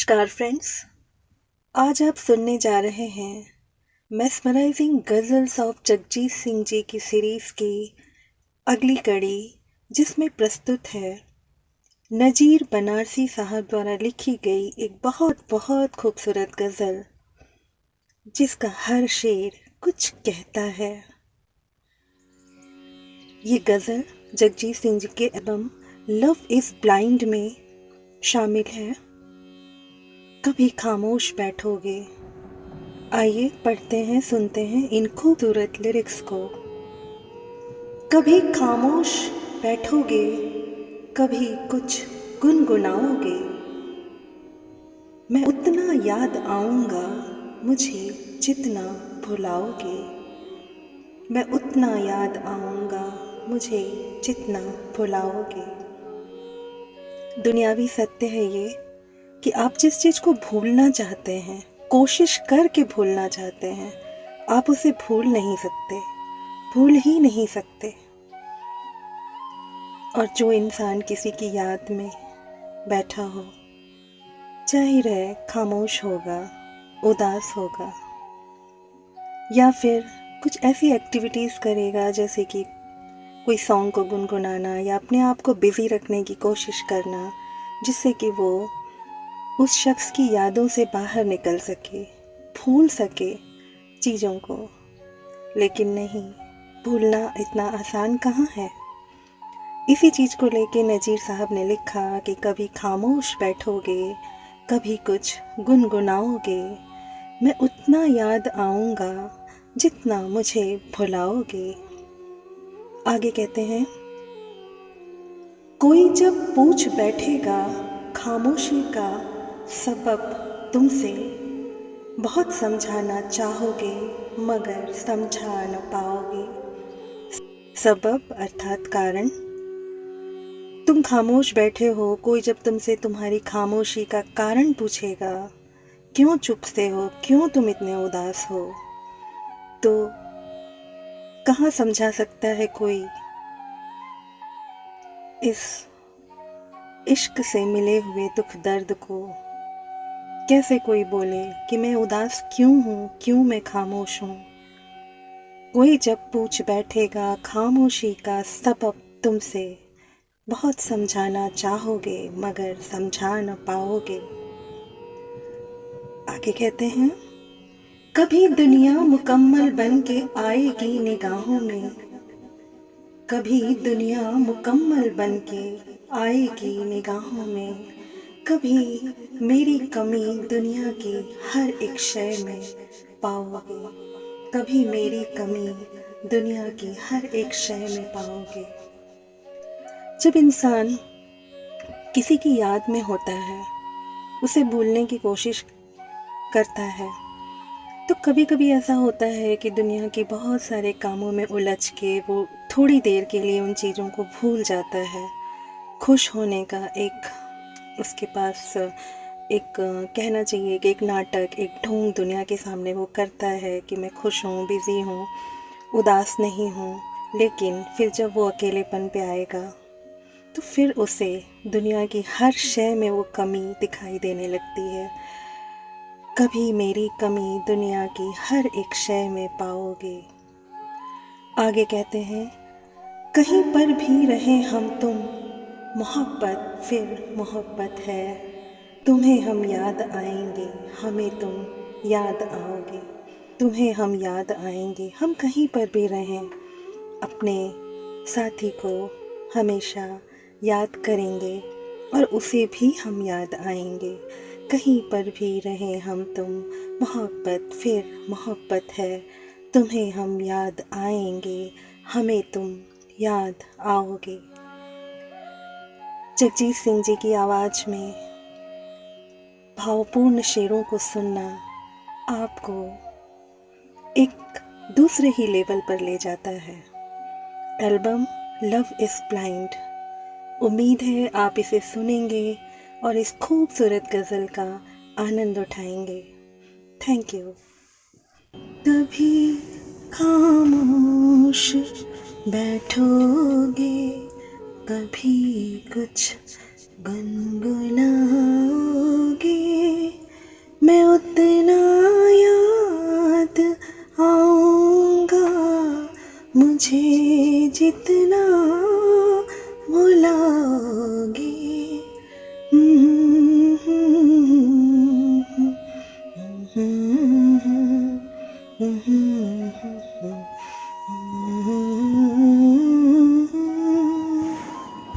नमस्कार फ्रेंड्स। आज आप सुनने जा रहे हैं मेस्मराइजिंग गज़ल्स ऑफ जगजीत सिंह जी की सीरीज़ की अगली कड़ी, जिसमें प्रस्तुत है नज़ीर बनारसी साहब द्वारा लिखी गई एक बहुत बहुत खूबसूरत गज़ल, जिसका हर शेर कुछ कहता है। ये गज़ल जगजीत सिंह जी के एल्बम लव इज़ ब्लाइंड में शामिल है। कभी खामोश बैठोगे। आइए पढ़ते हैं, सुनते हैं इन खूबसूरत लिरिक्स को। कभी खामोश बैठोगे, कभी कुछ गुनगुनाओगे, मैं उतना याद आऊँगा मुझे जितना भुलाओगे। मैं उतना याद आऊँगा मुझे जितना भुलाओगे। दुनियावी सत्य है ये कि आप जिस चीज़ को भूलना चाहते हैं, कोशिश करके भूलना चाहते हैं, आप उसे भूल नहीं सकते, भूल ही नहीं सकते। और जो इंसान किसी की याद में बैठा हो, जाहिर है खामोश होगा, उदास होगा, या फिर कुछ ऐसी एक्टिविटीज़ करेगा जैसे कि कोई सॉन्ग को गुनगुनाना या अपने आप को बिज़ी रखने की कोशिश करना, जिससे कि वो उस शख्स की यादों से बाहर निकल सके, भूल सके चीज़ों को। लेकिन नहीं, भूलना इतना आसान कहाँ है। इसी चीज़ को लेके नज़ीर साहब ने लिखा कि कभी खामोश बैठोगे, कभी कुछ गुनगुनाओगे, मैं उतना याद आऊँगा जितना मुझे भुलाओगे। आगे कहते हैं, कोई जब पूछ बैठेगा खामोशी का सबब तुमसे, बहुत समझाना चाहोगे मगर समझा न पाओगे। सबब अर्थात कारण। तुम खामोश बैठे हो, कोई जब तुमसे तुम्हारी खामोशी का कारण पूछेगा, क्यों चुप से हो, क्यों तुम इतने उदास हो, तो कहाँ समझा सकता है कोई इस इश्क से मिले हुए दुख दर्द को। कैसे कोई बोले कि मैं उदास क्यों हूँ, क्यों मैं खामोश हूँ। कोई जब पूछ बैठेगा खामोशी का सबब तुमसे, बहुत समझाना चाहोगे मगर समझा न पाओगे। आगे कहते हैं, कभी दुनिया मुकम्मल बन के आएगी निगाहों में, कभी दुनिया मुकम्मल बन के आएगी निगाहों में, कभी मेरी कमी दुनिया की हर एक शय में पाओगे, कभी मेरी कमी दुनिया की हर एक शय में पाओगे। जब इंसान किसी की याद में होता है, उसे भूलने की कोशिश करता है, तो कभी कभी ऐसा होता है कि दुनिया के बहुत सारे कामों में उलझ के वो थोड़ी देर के लिए उन चीज़ों को भूल जाता है। खुश होने का उसके पास एक कहना चाहिए कि एक नाटक, एक ढोंग दुनिया के सामने वो करता है कि मैं खुश हूँ, बिज़ी हूँ, उदास नहीं हूँ। लेकिन फिर जब वो अकेलेपन पे आएगा, तो फिर उसे दुनिया की हर शय में वो कमी दिखाई देने लगती है। कभी मेरी कमी दुनिया की हर एक शय में पाओगे। आगे कहते हैं, कहीं पर भी रहे हम तुम, मोहब्बत फिर मोहब्बत है, तुम्हें हम याद आएंगे, हमें तुम याद आओगे। तुम्हें हम याद आएंगे। हम कहीं पर भी रहें, अपने साथी को हमेशा याद करेंगे और उसे भी हम याद आएंगे। कहीं पर भी रहें हम तुम, मोहब्बत फिर मोहब्बत है, तुम्हें हम याद आएंगे, हमें तुम याद आओगे। जगजीत सिंह जी की आवाज़ में भावपूर्ण शेरों को सुनना आपको एक दूसरे ही लेवल पर ले जाता है। Album love is blind. उम्मीद है आप इसे सुनेंगे और इस खूबसूरत गज़ल का आनंद उठाएंगे। Thank you. कभी खामोश बैठोगे, कभी कुछ गुनगुनाओगे, मुझे जितना भुलाओगे